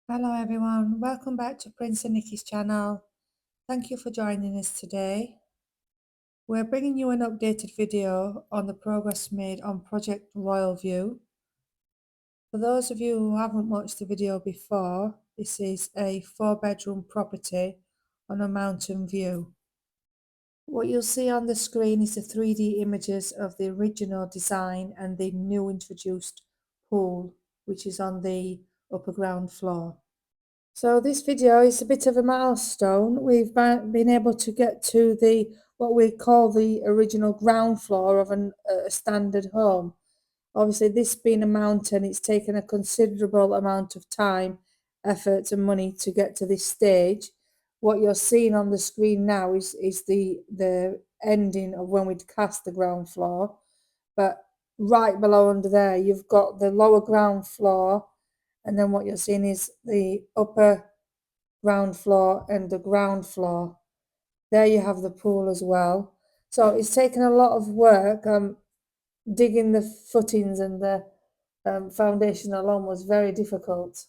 Hello everyone, welcome back to Prince and Nikki's channel. Thank you for joining us today. We're bringing you an updated video on the progress made on Project Royal View. For those of you who haven't watched the video before, this is a 4-bedroom property on a mountain view. What you'll see on the screen is the 3D images of the original design and the new introduced pool, which is on the upper ground floor. So this video is a bit of a milestone. We've been able to get to what we call the original ground floor of a standard home. Obviously, this being a mountain, it's taken a considerable amount of time, effort and money to get to this stage. What you're seeing on the screen now is the ending of when we'd cast the ground floor. But right below under there, you've got the lower ground floor, and then what you're seeing is the upper ground floor and the ground floor. There you have the pool as well. So it's taken a lot of work. Digging the footings and the foundation alone was very difficult.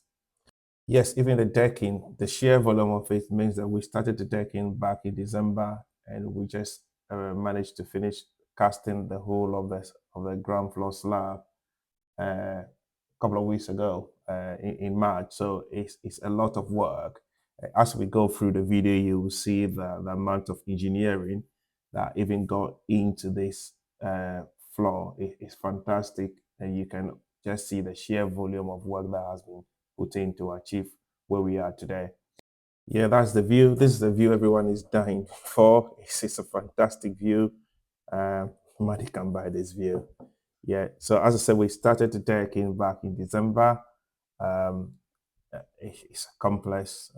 Yes, even the decking, the sheer volume of it means that we started the decking back in December, and we just managed to finish casting the whole of the ground floor slab a couple of weeks ago in March. So it's a lot of work. As we go through the video, you will see the amount of engineering that even got into this floor. It's fantastic, and you can just see the sheer volume of work that has been put in to achieve where we are today. Yeah, that's the view. This is the view everyone is dying for. It's a fantastic view. Money can buy this view. Yeah, so as I said, we started the decking back in December. It's a complex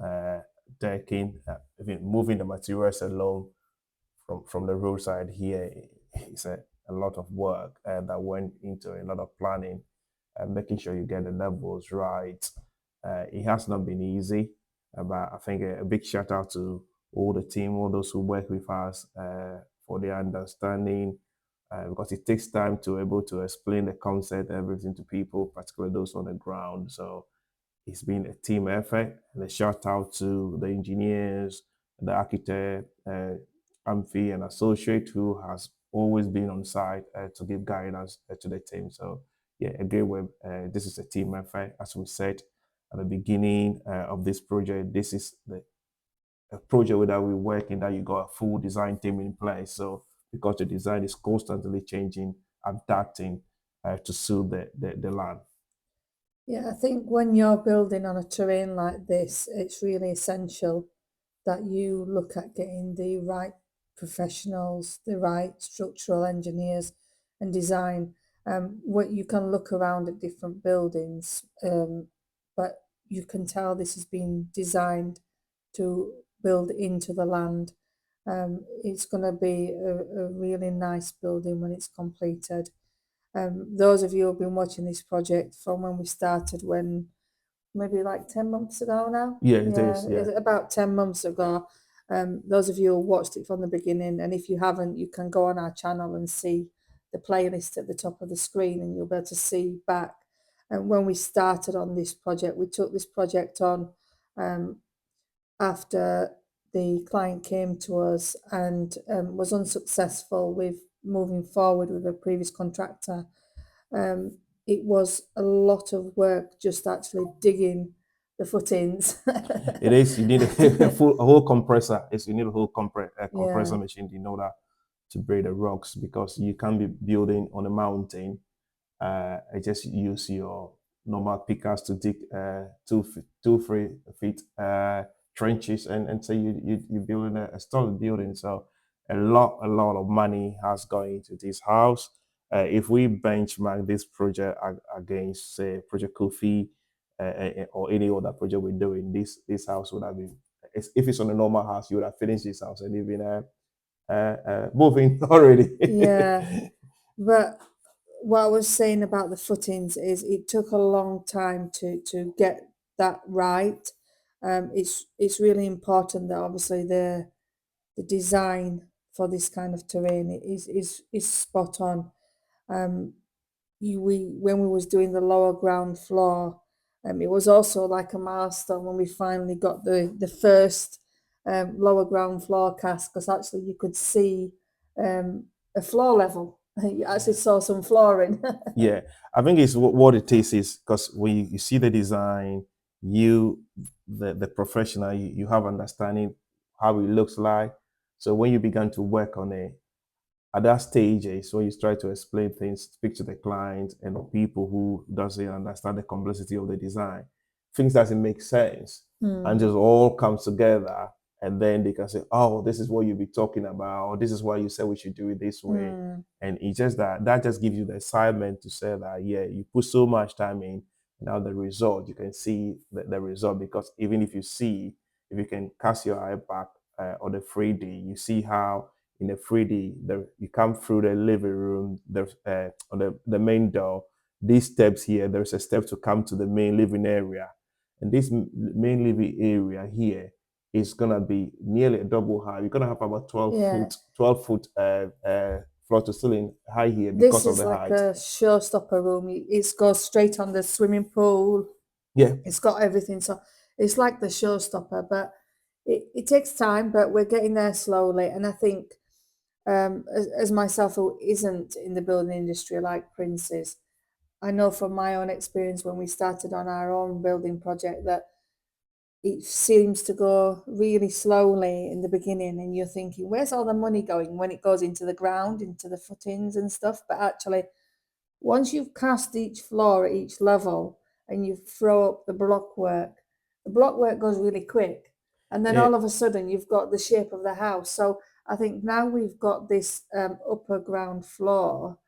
decking. Even moving the materials alone from the roadside here is a lot of work that went into a lot of planning and making sure you get the levels right. It has not been easy, but I think a big shout out to all the team, all those who work with us for their understanding, because it takes time to able to explain the concept, everything to people, particularly those on the ground. So it's been a team effort, and a shout out to the engineers, the architect, Amphi, and associate who has always been on site to give guidance to the team. So yeah, again, this is a team effort. As we said at the beginning of this project, this is a project that we work in that you got a full design team in place. So because the design is constantly changing, adapting to suit the land. Yeah, I think when you're building on a terrain like this, it's really essential that you look at getting the right professionals, the right structural engineers and design. What you can look around at different buildings, but you can tell this has been designed to build into the land. It's going to be a really nice building when it's completed. Those of you who've been watching this project from when we started, when maybe like 10 months ago now. Yeah, it Yeah, is. Yeah. about 10 months ago. Those of you who watched it from the beginning, and if you haven't, you can go on our channel and see the playlist at the top of the screen, and you'll be able to see back. And when we started on this project, we took this project on after the client came to us and was unsuccessful with moving forward with a previous contractor. It was a lot of work just actually digging the footings. It is. You need a whole compressor. You need a whole compressor Yeah. machine in order to break the rocks, because you can't be building on a mountain. I just use your normal pickers to dig 2-3 feet trenches, and so you building a solid building. So a lot of money has gone into this house. If we benchmark this project against, say, Project Kofi, or any other project we're doing, this house would have been, if it's on a normal house, you would have finished this house and even moving already. Yeah. But what I was saying about the footings is it took a long time to get that right. It's really important that obviously the design for this kind of terrain is spot on. We when we was doing the lower ground floor, It was also like a milestone when we finally got the first lower ground floor cast, because actually you could see a floor level. You actually saw some flooring. Yeah, I think it's what it is because when you see the design, you the professional, you have understanding how it looks like. So when you begin to work on it, at that stage is when you try to explain things, speak to the client and the people who doesn't understand the complexity of the design. Things doesn't make sense and just all comes together, and then they can say, oh, this is what you'll be talking about, or this is why you said we should do it this way. And it's just that just gives you the excitement to say that, yeah, you put so much time in, now the result, you can see the result. Because even if you can cast your eye back on the 3D, you see how in the 3D, you come through the living room, there's on the main door, these steps here, there's a step to come to the main living area. And this main living area here is gonna be nearly a double high. You're gonna have about 12 foot floor to ceiling high here because of the height. This is like a showstopper room. It goes straight on the swimming pool. Yeah. It's got everything. So it's like the showstopper, but it takes time, but we're getting there slowly. And I think as myself who isn't in the building industry like Prince is, I know from my own experience when we started on our own building project that it seems to go really slowly in the beginning, and you're thinking, where's all the money going when it goes into the ground, into the footings and stuff? But actually, once you've cast each floor at each level and you throw up the block work goes really quick. And then all of a sudden you've got the shape of the house. So I think now we've got this upper ground floor.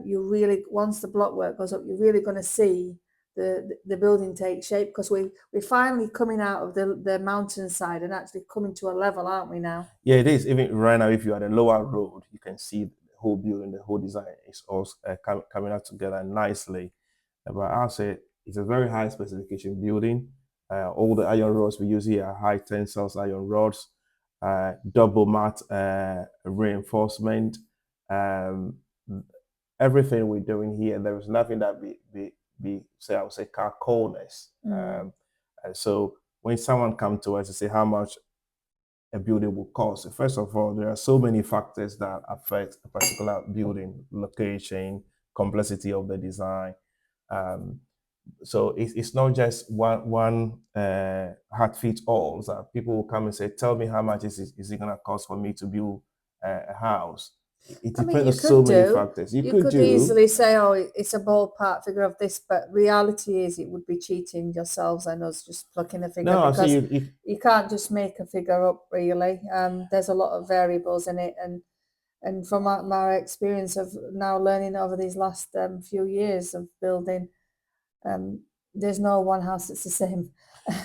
You really, once the block work goes up, you're really going to see the building take shape, because we're finally coming out of the mountainside and actually coming to a level, aren't we now? Yeah, it is. Even right now, if you're at a lower road, you can see the whole building, the whole design is all coming out together nicely. But I'll say it's a very high specification building. All the iron rods we use here are high tensile iron rods, double mat reinforcement. Everything we're doing here, there is nothing that be say, I would say, car coldness. And so when someone comes to us and say how much a building will cost, first of all, there are so many factors that affect a particular building: location, complexity of the design. So it's not just one heart fits all. So people will come and say, tell me how much is it going to cost for me to build a house. It depends on so many factors. You could easily say, oh, it's a ballpark figure of this, but reality is it would be cheating yourselves and us just plucking a figure. No, because you can't just make a figure up, really. There's a lot of variables in it, and from my experience of now learning over these last few years of building, there's no one house that's the same.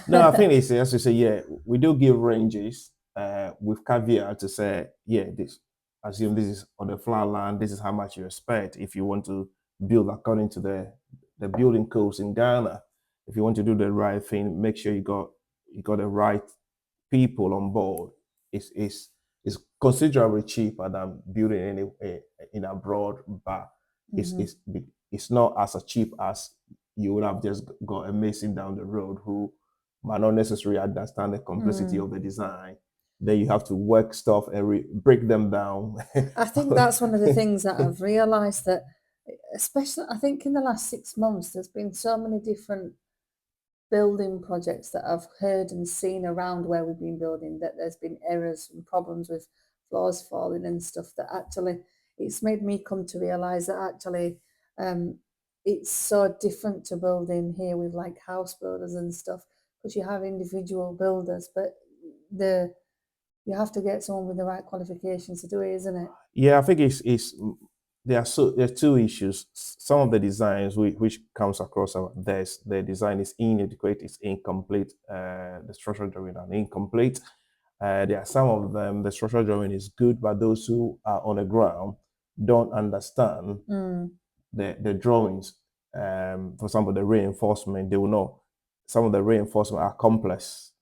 No, I think it's, as you say, yeah, we do give ranges with caveat to say, yeah, assume this is on the flat land, this is how much you expect if you want to build according to the building codes in Ghana. If you want to do the right thing, make sure you got the right people on board. It's considerably cheaper than building in abroad, but it's not as cheap as you would have just got a mason down the road who might not necessarily understand the complexity of the design. Then you have to work stuff and break them down. I think that's one of the things that I've realised, that especially I think in the last 6 months, there's been so many different building projects that I've heard and seen around where we've been building, that there's been errors and problems with floors falling and stuff, that actually it's made me come to realise that actually it's so different to building here with like house builders and stuff, because you have individual builders, but you have to get someone with the right qualifications to do it, isn't it? Yeah, I think there are two issues. Some of the designs which comes across our desk, the design is inadequate, it's incomplete. The structural drawing are incomplete. There are some of them, the structural drawing is good, but those who are on the ground don't understand the drawings. For example, the reinforcement, they will know some of the reinforcement are complex.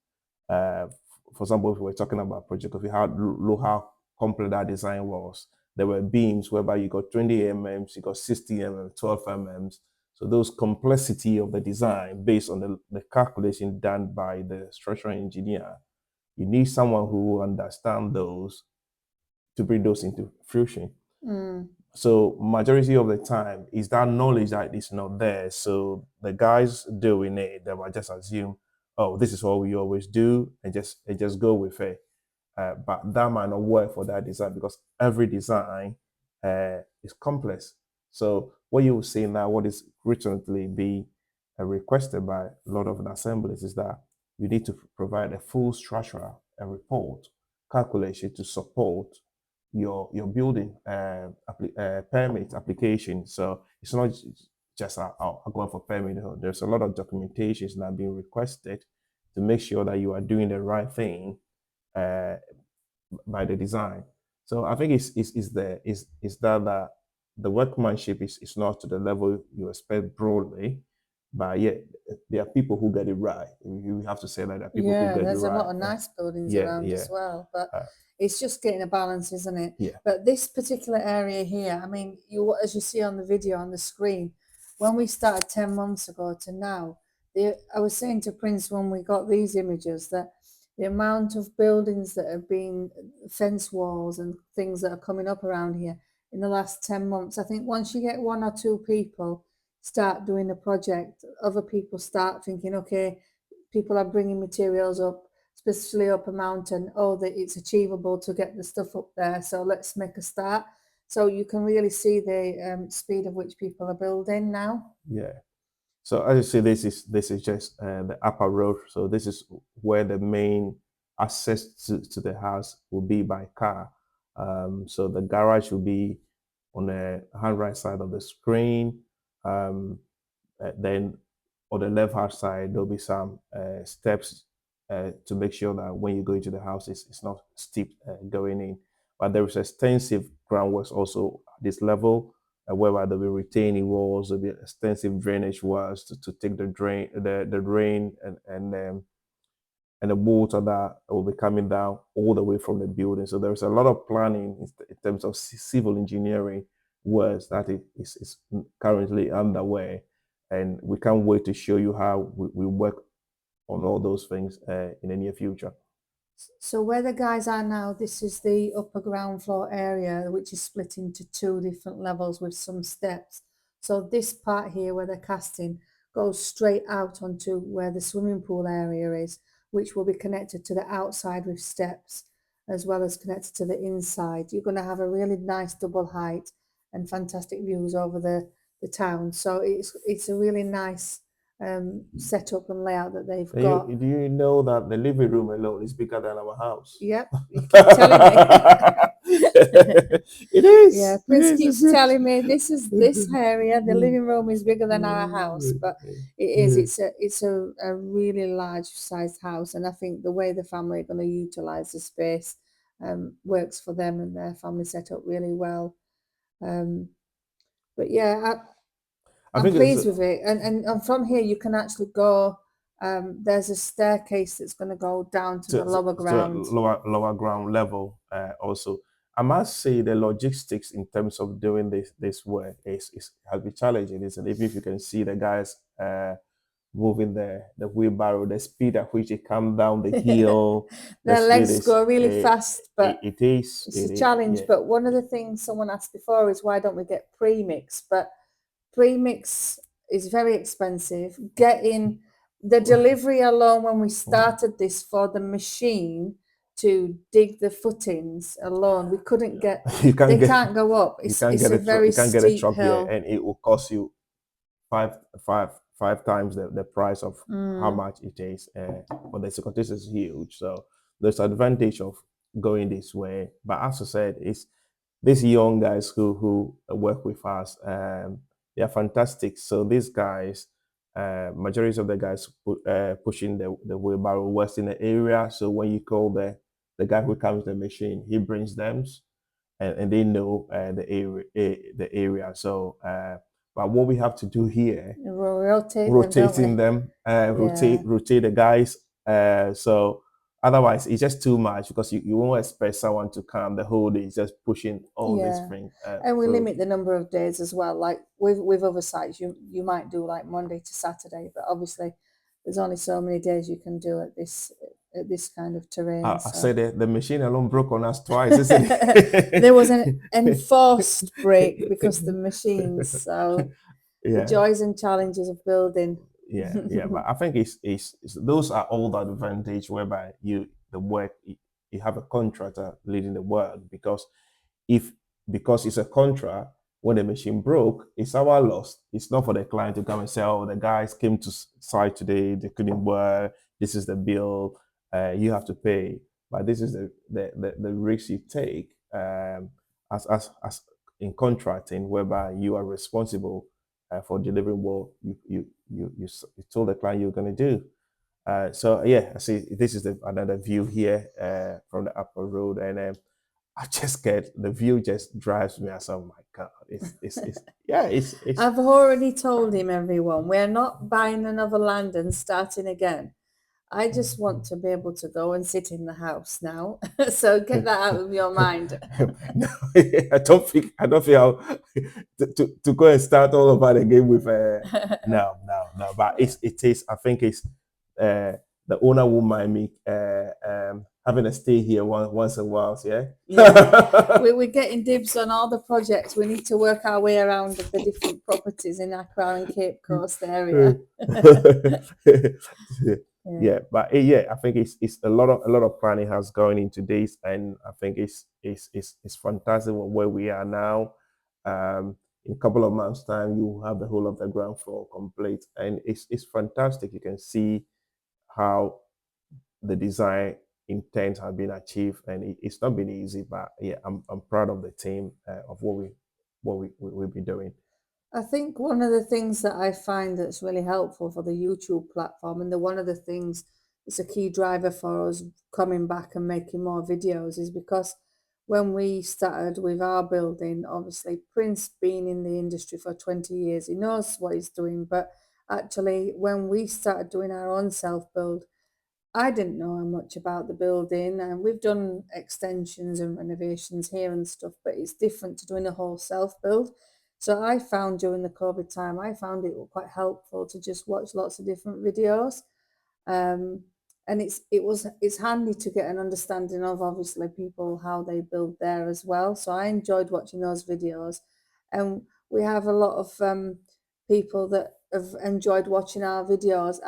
For example, if we were talking about Poject, if you had look how complex that design was, there were beams whereby you got 20 mm, you got 60 mm, 12 mm. So those complexity of the design based on the calculation done by the structural engineer, you need someone who will understand those to bring those into fruition. So majority of the time is that knowledge that is not there. So the guys doing it, they might just assume, oh, this is what we always do, and just go with it. But that might not work for that design because every design is complex. So what you will see now, what is recently be requested by a lot of the assemblies is that you need to provide a full structural report calculation to support your building permit application. So it's not just I'll go for permit. There's a lot of documentations that are being requested to make sure that you are doing the right thing by the design. So I think it's that the workmanship is not to the level you expect broadly, but yet there are people who get it right. You have to say that there are people who get it right. There's a lot of nice buildings around as well, but it's just getting a balance, isn't it? Yeah. But this particular area here, I mean, as you see on the video on the screen, when we started 10 months ago to now, I was saying to Prince when we got these images that the amount of buildings that have been fence walls and things that are coming up around here in the last 10 months, I think once you get one or two people start doing the project, other people start thinking, okay, people are bringing materials up, especially up a mountain, that it's achievable to get the stuff up there, so let's make a start. So you can really see the speed of which people are building now. Yeah. So as you see, this is just the upper road. So this is where the main access to the house will be by car. So the garage will be on the hand right side of the screen. Then on the left hand side, there'll be some steps to make sure that when you go into the house, it's not steep going in. But there is extensive groundworks also at this level, whereby there'll be retaining walls, there'll be extensive drainage wells to take the rain and the water that will be coming down all the way from the building. So there's a lot of planning in terms of civil engineering works that is currently underway. And we can't wait to show you how we work on all those things in the near future. So where the guys are now, this is the upper ground floor area, which is split into two different levels with some steps. So this part here where they're casting goes straight out onto where the swimming pool area is, which will be connected to the outside with steps, as well as connected to the inside. You're going to have a really nice double height and fantastic views over the town. So it's a really nice setup and layout that they've got. Do you know that the living room alone is bigger than our house? Yep, you keep telling me. It is. Yeah, Prince keeps telling me this area, the living room is bigger than our house, but it is. It's a really large sized house, and I think the way the family are going to utilize the space works for them and their family set up really well. But yeah, I'm pleased with it, and from here you can actually go. There's a staircase that's going to go down to the lower ground. Lower ground level. Also, I must say the logistics in terms of doing this work has been challenging, isn't it? Even if you can see the guys moving the wheelbarrow, the speed at which it comes down the hill. Their legs go really fast, but it's a challenge. Yeah. But one of the things someone asked before is why don't we get pre-mix? But pre-mix is very expensive. Getting the delivery alone when we started this for the machine to dig the footings alone, we couldn't get. They can't go up. It's a very steep hill, and it will cost you five times the price of how much it is. But the circumstance is huge, so there's an advantage of going this way. But as I said, it's these young guys who work with us. They are fantastic. So these guys, majority of the guys pushing the wheelbarrow works in the area. So when you call the guy who comes to the machine, he brings them, and they know the area. So, but what we have to do here, rotating them, rotate the guys. So otherwise it's just too much, because you won't expect someone to come the whole day just pushing all this Yeah. thing And we through. limit the number of days as well. Like with other sites, you might do like Monday to Saturday, but obviously there's only so many days you can do at this kind of terrain. I So said the machine alone broke on us twice, isn't it? there was an enforced break because the machines. So the Yeah, joys and challenges of building. yeah. But I think it's those are all the advantage whereby the work you have a contractor leading the work, because if because it's a contract, when the machine broke, it's our loss. It's not for the client to come and say, "Oh, the guys came to site today, they couldn't work. This is the bill. You have to pay." But this is the risk you take as in contracting, whereby you are responsible for delivering what you told the client you're going to do. So yeah, I see this is another view here from the upper road, and I just get the view just drives me as, oh my god, it's yeah, it's I've already told him, everyone, we're not buying another land and starting again. I just want to be able to go and sit in the house now. So get that out of your mind. no, I don't feel how to go and start all over again with no, but it is, I think it's the owner won't mind me having a stay here once in a while, yeah. Yeah, we're getting dibs on all the projects. We need to work our way around the different properties in Accra and Cape Coast area. Yeah, but yeah, I think it's a lot of planning has gone into this, and I think it's fantastic where we are now. In a couple of months' time, you have the whole of the ground floor complete, and it's fantastic. You can see how the design intent has been achieved, and it's not been easy. But yeah, I'm proud of the team of we'll be doing. I think one of the things that I find that's really helpful for the YouTube platform, and one of the things that's a key driver for us coming back and making more videos, is because when we started with our building, obviously Prince being in the industry for 20 years, he knows what he's doing. But actually, when we started doing our own self-build, I didn't know much about the building, and we've done extensions and renovations here and stuff, but it's different to doing a whole self-build. So I found during the COVID time, I found it quite helpful to just watch lots of different videos. Um, and it's handy to get an understanding of obviously people how they build there as well. So I enjoyed watching those videos, and we have a lot of people that have enjoyed watching our videos.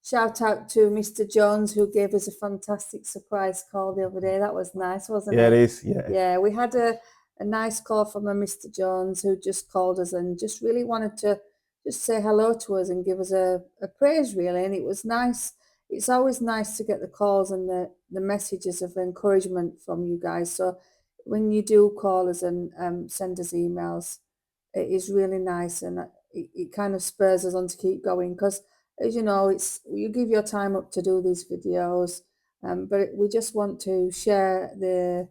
Shout out to Mr. Jones, who gave us a fantastic surprise call the other day. That was nice, wasn't Yeah, it it? is. Yeah. Yeah, we had a nice call from a Mr. Jones who just called us and just really wanted to just say hello to us and give us a praise, really. And it was nice. It's always nice to get the calls and the messages of encouragement from you guys. So when you do call us and send us emails, it is really nice, and it kind of spurs us on to keep going, because as you know, it's you give your time up to do these videos, but we just want to share the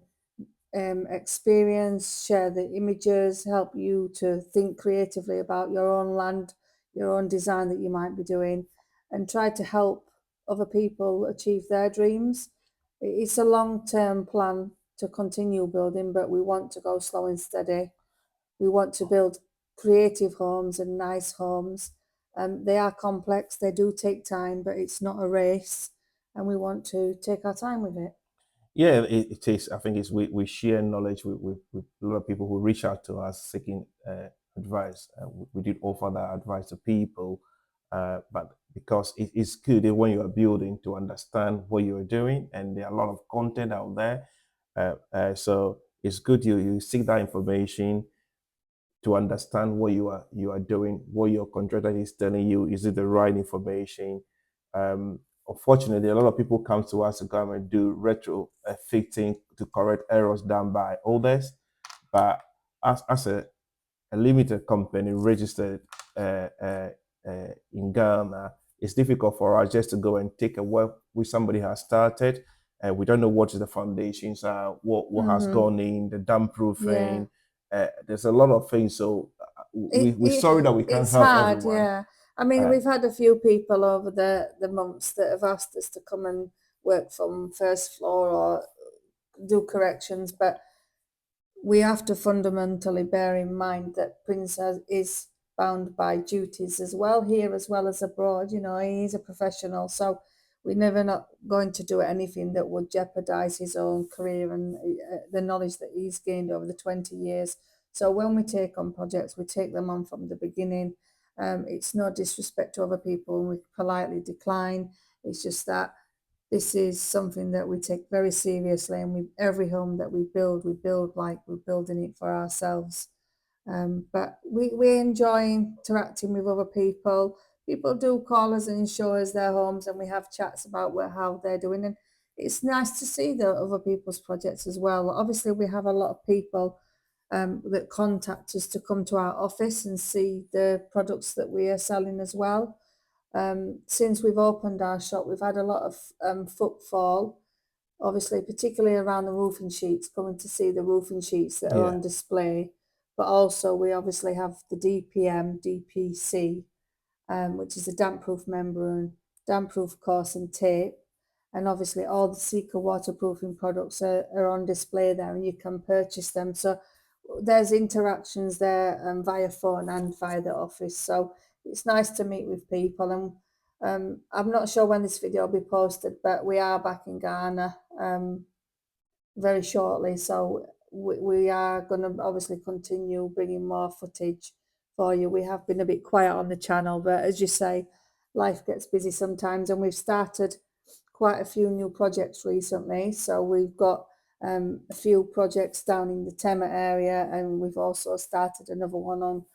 experience, share the images, help you to think creatively about your own land, your own design that you might be doing, and try to help other people achieve their dreams. It's a long-term plan to continue building, but we want to go slow and steady. We want to build creative homes and nice homes. They are complex, they do take time, but it's not a race, and we want to take our time with it. Yeah, it is. I think it's we share knowledge with a lot of people who reach out to us seeking advice. We did offer that advice to people, but because it's good when you are building to understand what you are doing, and there are a lot of content out there. So it's good you seek that information to understand what you are doing, what your contractor is telling you. Is it the right information? Unfortunately, a lot of people come to us to come and do retro fitting to correct errors done by others. But as a limited company registered in Ghana, it's difficult for us just to go and take a work which somebody has started, and we don't know what is the foundations are, what has gone in, the damp proofing. There's a lot of things, so we're sorry that we can't It's help hard, everyone. yeah. I mean, we've had a few people over the months that have asked us to come and work from first floor or do corrections, but we have to fundamentally bear in mind that Prince is bound by duties as well, here as well as abroad. You know, he's a professional, so we're never not going to do anything that would jeopardize his own career and the knowledge that he's gained over the 20 years. So when we take on projects, we take them on from the beginning. It's no disrespect to other people, and we politely decline. It's just that this is something that we take very seriously, and every home that we build like we're building it for ourselves. But we enjoy interacting with other people. People do call us and show us their homes, and we have chats about how they're doing. And it's nice to see the other people's projects as well. Obviously, we have a lot of people that contact us to come to our office and see the products that we are selling as well. Since we've opened our shop, we've had a lot of footfall, obviously, particularly around the roofing sheets, coming to see the roofing sheets that are on display. But also, we obviously have the DPM, DPC, which is a damp-proof membrane, damp-proof course and tape. And obviously, all the Sika waterproofing products are on display there, and you can purchase them. So there's interactions there via phone and via the office. So it's nice to meet with people. And I'm not sure when this video will be posted, but we are back in Ghana very shortly. So we are going to obviously continue bringing more footage for you. We have been a bit quiet on the channel, but as you say, life gets busy sometimes, and we've started quite a few new projects recently. So we've got a few projects down in the Tema area, and we've also started another one on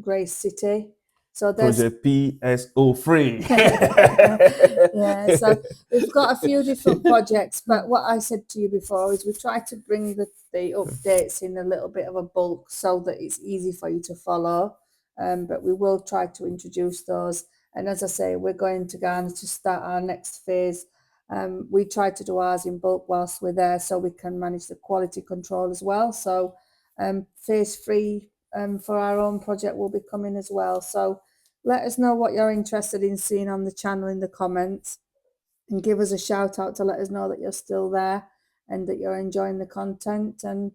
Grace City. So there's Project PSO3. yeah, so we've got a few different projects, but what I said to you before is we try to bring the updates in a little bit of a bulk so that it's easy for you to follow. But we will try to introduce those. And as I say, we're going to Ghana to start our next phase. We try to do ours in bulk whilst we're there, so we can manage the quality control as well. So phase 3 for our own project will be coming as well. So let us know what you're interested in seeing on the channel in the comments, and give us a shout out to let us know that you're still there and that you're enjoying the content. And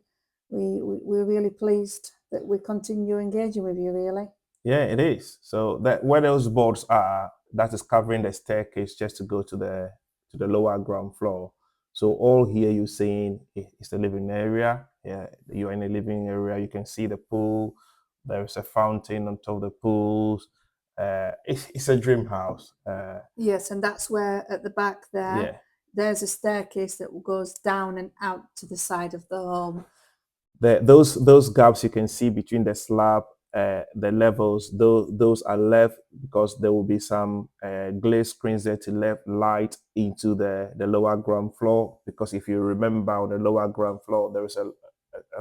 we're really pleased that we continue engaging with you, really. Yeah, it is. So that where those boards are, that is covering the staircase just to go to the lower ground floor. So all here you're seeing is the living area. Yeah, you're in the living area. You can see the pool. There is a fountain on top of the pools. It's a dream house. Yes, and that's where at the back there, Yeah. there's a staircase that goes down and out to the side of the home. Those gaps you can see between the slab, the levels, those are left because there will be some glaze screens there to let light into the lower ground floor. Because if you remember, on the lower ground floor there is a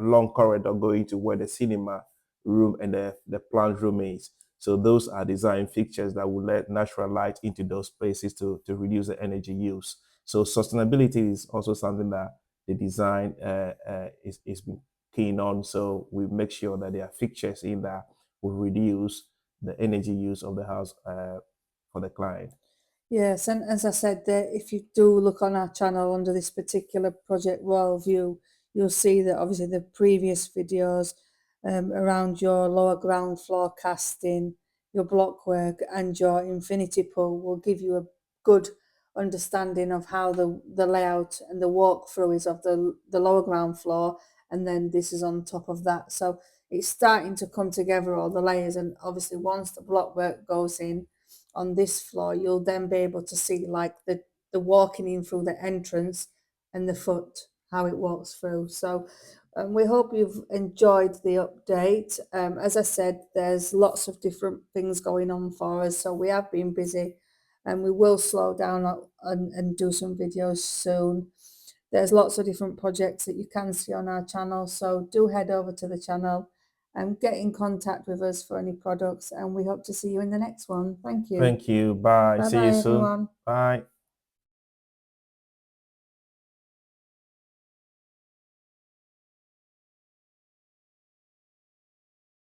long corridor going to where the cinema room and the plant room is. So those are design fixtures that will let natural light into those spaces to reduce the energy use. So sustainability is also something that the design is been keen on. So we make sure that there are fixtures in that will reduce the energy use of the house for the client. Yes, and as I said, if you do look on our channel under this particular project Royal View, you'll see that obviously the previous videos around your lower ground floor casting, your block work and your infinity pool will give you a good understanding of how the layout and the walkthrough is of the lower ground floor, and then this is on top of that. So it's starting to come together, all the layers, and obviously once the block work goes in on this floor, you'll then be able to see like the walking in through the entrance and the foot, how it walks through. So we hope you've enjoyed the update. As I said, there's lots of different things going on for us, so we have been busy, and we will slow down and do some videos soon. There's lots of different projects that you can see on our channel, so do head over to the channel and get in contact with us for any products, and we hope to see you in the next one. Thank you. Thank you. Bye. See you Bye-bye, soon. everyone. Bye.